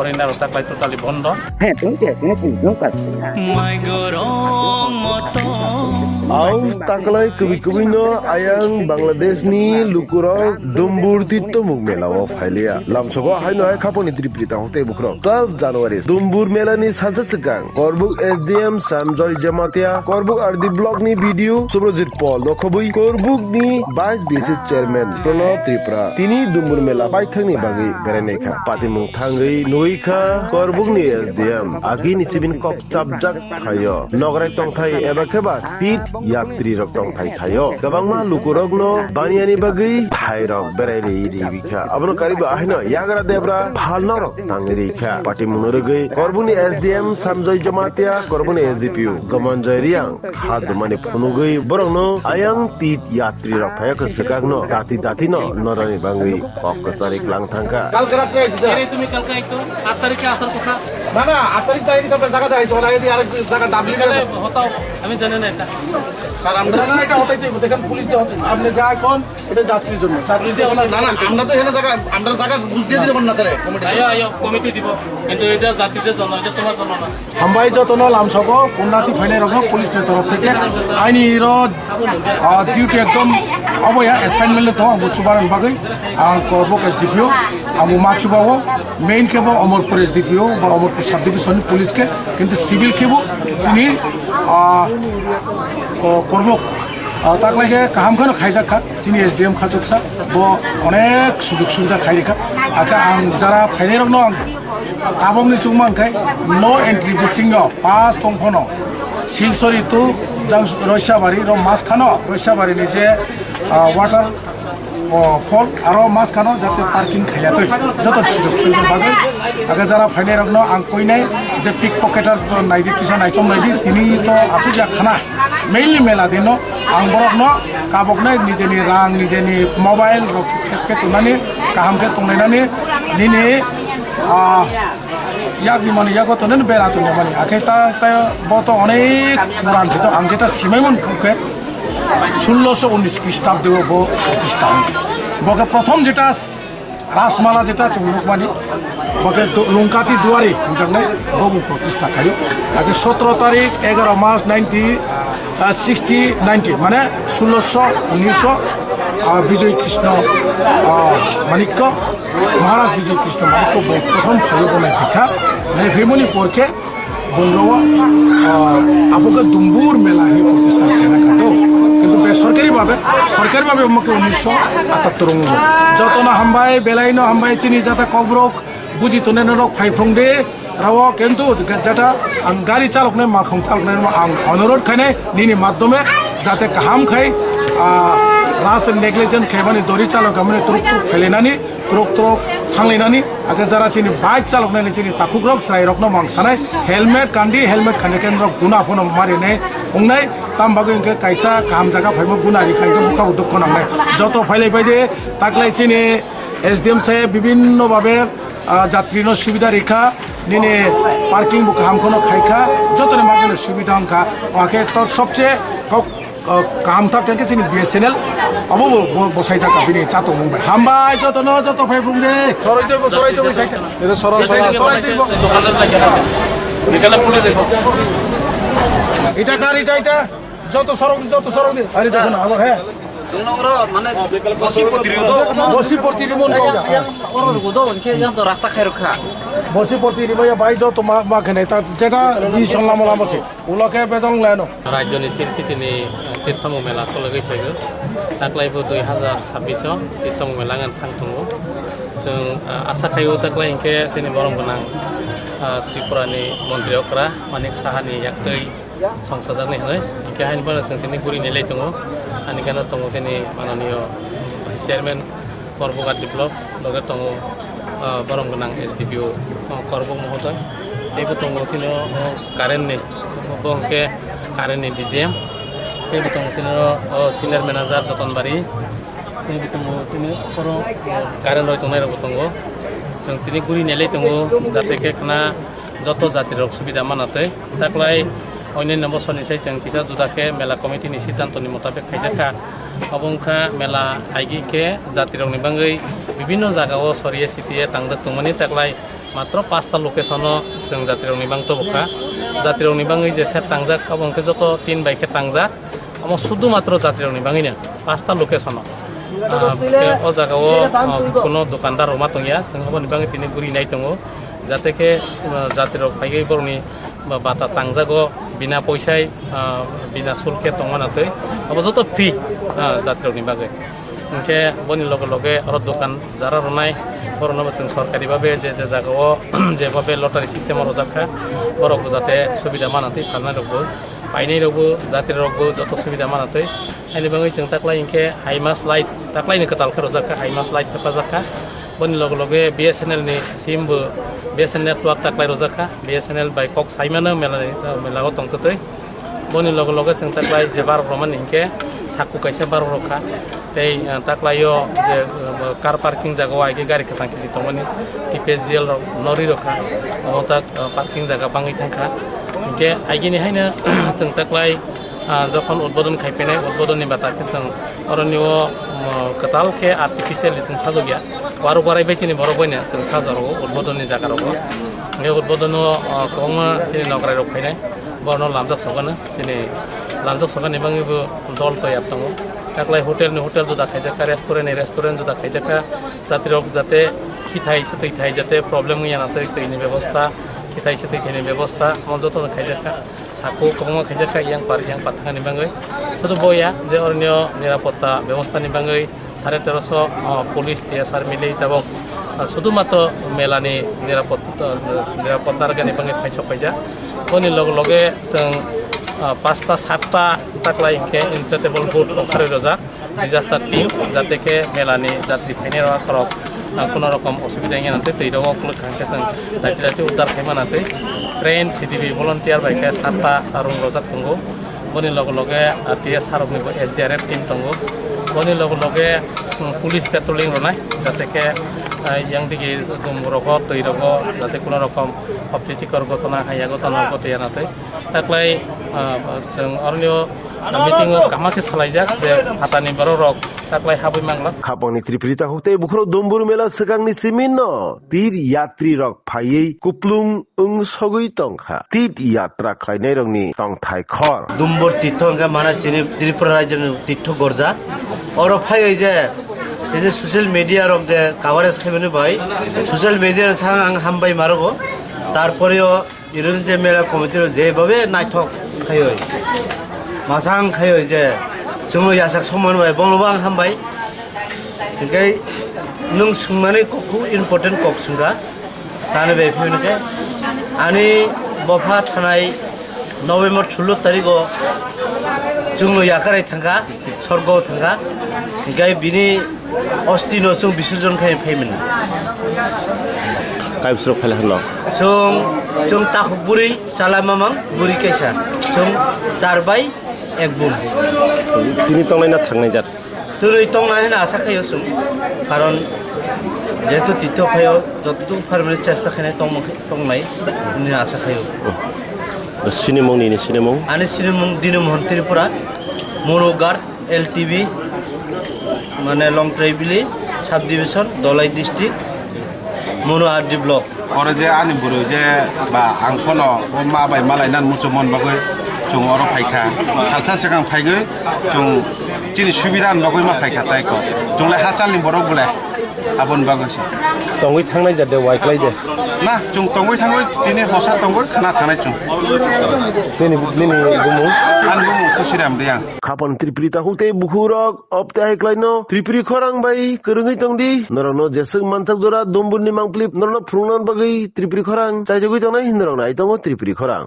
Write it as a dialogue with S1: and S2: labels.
S1: foreigner taklai totally bondo.
S2: হ্যাঁ তুমি নৌকা
S3: Aw taklay kubi no ayang Bangladesh ni lukurok dumbur titto mugmela o phailia lamsogo haino ay khaponi triprita hote bukro 12 January dumbur mela ni sajasakang korbuk SDM Samjoy Jamatia korbuk ardi blog ni video Subrojit Paul nokhobui korbuk ni vice BC chairman Pranab Tripura tini dumbur mela paithangni bagi berenekha patimung thangai noikha korbuk ni SDM agi ni sibin kop chapjak khayo nograi tongthai eba kheba tit yatri rok tongthai khayo gabangma lukurok no baniani bagi thairok berai ribikha abno kariba ahino yagra debra phalno rok tangirikha patimung rogei korbuni SDM Samjoy Jamatia korbuni SDPU gamanjai riang hadmani phunugei borongno ayang tit yatri rok thaya kasakagno dati no norani bangi okkasari klang thangka
S4: কালকে রাত্রে আইছিস
S1: Kiri tumi kalka itu 8 tarikh asal kotha.
S4: না না 8 তারিখ তাই সব জায়গা দেখাইছো না যদি আরেক জায়গা দাবলি
S1: Kale hotao ami jane na eta.
S4: Sir আমরা
S5: না এটা হতেই দেব দেখেন পুলিশ দিয়ে হতে আপনি যা এখন এটা যাত্রীর জন্য যাত্রী দিয়ে
S4: না না আমরা তো এখানে জায়গা আমরা জায়গা বুঝ দিয়ে দিতে না sir committee
S1: Ayo committee dibo. Kintu eta jatide jonno eta tomar jonno na.
S5: হামবাই যতন লামসক পুণ্যাতি ফাইনে রকম পুলিশের তরফ থেকে আইনি ডিউটি একদম অবয়া অ্যাসাইনমেন্ট তো আমি চুবারন বাগৈ আং করবক এসডিপিও আমি মাচুবাও মেইন কেবো অমরপুর এসডিপিও বা অমরপুর সাব ডিভিশন পুলিশকে কিন্তু সিভিল কেবো যিনি করবক তাক লাগে কাহামখানো খাইজাখা যিনি এসডিএম খাচকসা ব অনেক সুযোগ সুবিধা খাইরেখা আখা আং যারা ফাইনে রকম আং কাবংনি চুংমানখাই নো এন্ট্রি বিসিংহ পাস দंफनो सिलसरी टू जां रयसाबारि र मासखानो रयसाबारिनि जे वाटार फल आरो मासखानो जाते पार्किं खायातै जत सुजुग सुबिदा बागै आगे जारा फाइनाय रकनो आं कइनाय जे पिक पकेटार तो नायदि किसा नायचम नायदि तिनि तो आसुजा खाना मेनलि मेला दिनो आं बरकनो काबकनाय निजेनि रां निजेनि मोबाइल र सेफके तुनानि काहामके तंनायनानि दिनि यागनि माने यागत नन बेरात माने आखे ता बतो अनेक पुरान ছিল आं যেটা সিমাইমন খুকে 1619 খ্রিস্টাব্দে ব প্রতিষ্ঠা বকে প্রথম যেটা রাসমালা যেটা চুমুকমানি বকে লঙ্কাতি দুয়ারি জাননাই ববু প্রতিষ্ঠা খায়ু আগে 17 তারিখ 11 মাস 1960 মানে 1619 বিজয় কৃষ্ণ মানিক্য মহারাজ বিজয় কৃষ্ণ মানিক্য প্রথম ফলবনায় পিঠা মানে ভেমনি পরকে বন্ধু আপুকে দুম্বুর মেলা হি প্রতিষ্ঠা কেনা খাতো কিন্তু বেসরকারিভাবে সরকারিভাবে আমাকে 1978 যতন হামবাই বেলাইন হামবাই চিনি যাতে কবরক বুঝিত নেনরক ফাইফংদে রাও কিন্তু যেটা আং গাড়ি চালক নাই মাখং চালক নাই আং অনুরোধ খাইনে নিনি মাধ্যমে যাতে কাহাম খাই রাস নেগলিজেন্ট খাইবানি দড়ি চালক মানে তুরুক ফেলেনানি তুরুক থাংলাইনানি আগে যারা চিনি বাইক চালক নাইলে চিনি তাকুগ্রক স্রাই রকম মাংসানাই হেলমেট কান্দি হেলমেট খানে কেন্দ্র গুনা ফোন মারিনাই উংনাই তাম বাগৈ ইনকে কাইসা কাম জায়গা ফাইমো গুনারি খাইকে বুকা দুঃখ নাংনাই যত ফাইলাই বাইদে তাকলাই চিনি এসডিএম সাহেব বিভিন্নভাবে যাত্রীর সুবিধা রেখা নিনে পার্কিং বুকা হামখনো খাইখা যতনে মাগনে সুবিধা অঙ্কা ওকে তো সবচেয়ে কাম থাকে চিনি বিএসএনএল অবো বসাই থাকা বিনি চাতো মুম্বাই হামবাই যত ফাইফুংদে সরাই দেব সাইটা এটা সরাই দেব
S1: দোকানদার লাগে না এখানে পুলে দেখো
S5: এটা কার এটা যত সরক দে আরে দেখো না আবার হ্যাঁ
S6: মানে
S5: বসিপতি রিমন
S6: রাস্তা খাই রক্ষা
S5: বসিপতি রিময়া বাই যত মাখেনে তা যেটা জি সল্লাম আছে ওলাকে বেদং লেনো
S1: রাজ্যনি সিরসিটিনি তীর্থম মেলা চলে ফেগো তাকলাইবো 2026 তীর্থম মেলা গাन थांथंगो जों आसा खायो ताकलाय इनके जोंनि बरम गोनां त्रिपुरानि मन्त्रि अक्रा मानिक साहानि याक्तै संसारनि हनै इनके हाइन बाला जों दिनै गुरि नेलाय दङ अनि गाना दङ जोंनि माननीय चेयारमेन करबगा डेभलप लगे दङ बरम गोनां एसडिपिओ करबग महोदय एबो दङ जोंनि कारेन्टनि बंके कारेन्टनि डिजिएम एबो दङ जोंनि सिनियर मेनेजार जतनबारि एबो दङ जोंनि करो कारेन्ट रय दंनाय रबो दङ जों दिनै गुरि नेलाय दङ जाते केखना যত জাতির সুবিধা মানাতে তাকলাই অন্যান্য বছরনিসাই जों किसा जुदाके मेला कमिटिनि सिद्धान्तनि मुताबिक खाइजाखा अबंखा मेला आइगिके जातिरंनि बांगै विभिन्न जागाव सरिये सिटिये तांजाक दंमोननि ताकलाय মাত্র 5টা লোকেশনও जों जात्रियाव निबां तबखा जात्रियाव निबाङै जे सेट तांजाक अबंखे जत 3 बाइके तांजाक अम शुद्ध मात्र जात्रियाव निबाङैनो 5टा लोकेशनाव o jagao কোনো দোকানদার রমা তংয়া जों अब निबाङै तिनि गुरि नाय दङ जाते के जात्रियाव फाइगै बरनि बाता तांजागो बिना पैसाय बिना शुल्के तंमानातै अब जत फ्री जात्रियाव निबाङै उनके बनि लगे लगे और दোकान जारा रनाय बरनो जों सरकारि भाबे जे जागाओ जे भाबे लटारि सिस्टेम रजाखा बरको जाते सुबिदा मानातै फाननाय रबो पाइनाय रबो जात्रि रबो जत सुबिदा मानातै आइनि बाङै जों ताक्लाय इनके हाइमास लाइट ताक्लायनि कतालखा रजाखा हाइमास लाइट थापाजाखा बनि लगे लगे BSNL नि सिमबो BSNL network ताक्लाय रजाखा BSNL bye Cox's हाइमानो मेलागो तंतै बनि लगे लगे जों ताक्लाय जे बार रमान इनके साकु काइसे बार रखा तै ताक्लायो जे कार पार्किंग जागा आइगे गारि के सांखि जितमनि TPSGL नरि रखा अमता पार्किंग जागा बाङै थांखा इनके आइगिनि हायनो जों ताक्लाय जखन उद्बोधन खायफेनाय उद्बोधननि बाथाखौ जों अरण्य कताल के आर्टिफिशियल जों साजगिया बारो बाराय बैसिनि बर बयना जों साजराव उद्बोधननि जागाराव बे उद्बोधनाव गोबां जोंनि नगराय रफायनाय बरनो लामजक सगानो जोंनि लामजक सगानि बाङैबो दल तयार दङ ताक्लाय होटेल जुदा खायजाखा रेस्टुरेंट जुदा खायजाखा जात्रियाव जाते खिथाय सतैथाय जाते प्रब्लेम गैया नाथाय दैनि व्यवस्था खिथाय सतैथायनि व्यवस्था मजतन खायजाखा साखौ गोबां खायजाखा yang पाथानि बाङै शुद्ध बया जे अरण्य निरापत्ता व्यवस्थानि बाङै 1350 पुलिस TSR मिलै दाबक शुधुमात्र मेलानि निरापत्ता गानि बाङै फायसो फायजा बनि लगे लगे जों 5टा 7टा ताक्लाय इनके इनप्लेटेबल बोर्ड ओंखारै रजा डिजास्टार टीम जाते के मेलानि जात्रि फायनाय राखरक কোনো রকম অসুবিধা গিয়ে নাতে তৈরক খাঙ্কে जों जाति उद्धार खालामनाते ट्रेन CTV भलन्टियार बाइके 7टा रुम रजाक दङ बनि लगे लगे TSR नि SDRF टीम दङ बनि लगे लगे पुलिस पेट्रोलिंग रनाय जाते के yang digi dumrogo tৈরgo जाते কোনো রকম অপ্রীতিকর ঘটনা হাইয়া ঘটনা ঘটে নাতে তাকলাই जों অরণ্য মিটিং কামাকে সালাইজাক যে হাতানি বড় রক ताक्लाय हाबै मांगला
S3: खापंनि त्रिप्रिता होते बुखरो दम्बुर मेला सगांनि सिमिन तीर यात्री रक फायै कुप्लुं उं सगै तंखा तीर यात्रा खायनाय रंनि तंथाय खर
S6: दुम्बुर तीर्थ अंगा माना चिनि त्रिपुरा राज्यनि तीर्थ गर्जा और फायै जे सोशल मीडिया रक जे कभारेज खायबने भाई सोशल मीडिया सां आं हामबाय मारगो तारपरेও इरुन जे मेला कमिटिर जेभाबे नायथक खायो मासां खायो जे जोङो यासाक समान बाय बंगलबा आं हामबाय ओंखाय नों सोंनानै ककखौ इम्पर्टेन्ट कक सोंगा दानो बे फैनोखे आंनि बफा थानाय नभेम्बर 16 तारिखआव जोङो याकाराय थांगा स्वर्गआव थांगा ओंखाय बिनि अस्थिनो जों बिसर्जन फैमोन
S3: कायबस्र फायला हरल
S6: जों ताखुक बुरै चालामामां बुरै कैसा जों जारबाय एक बुन
S3: तिनि तंलायना थांनाय जात
S6: तुरै तंनाय ना आसा खायो जों कारण जेहेतु तीर्थ खायो जतटु फारमाने चेष्टा खायनाय तंनाय नि आसा खायो
S3: सिनेमं
S6: आनि सिनेमं दिनमोहन त्रिपुरा मनोगार LTV माने लं ट्राइबेली सब डिविजन दलाई डिस्ट्रिक्ट मनो आरडी ब्लक
S4: और जे आनि बुरु जे बा आंखनो माबाय मालायनान मुचमन बागै जों अर फायखा सालसा सिगां फायगै जों जिनि सुबिदा बागै मा फायखा ताइको जोंलाय हाचालनि बरक बुलाय आबन बागैसो
S3: तंगै थांनाय जादे वाइक्लाय दे
S4: ना जों तंगै थांगै दिनै हसा तंगै खाना थानाय जों
S3: दिनै गुमु
S4: आन गुमु खुसिराम दे आं
S3: खापन त्रिप्रिता होते बुखुरक अपताय क्लाइनो त्रिप्रि खरां बाय करङै तंदि नरनो जेसं मानसाक जरा दम्बुरनि मांप्लिप नरनो फ्रुंनान बागै त्रिप्रि खरां चाइजगै तंनाय हिनरं नाय तंगो त्रिप्रि खरां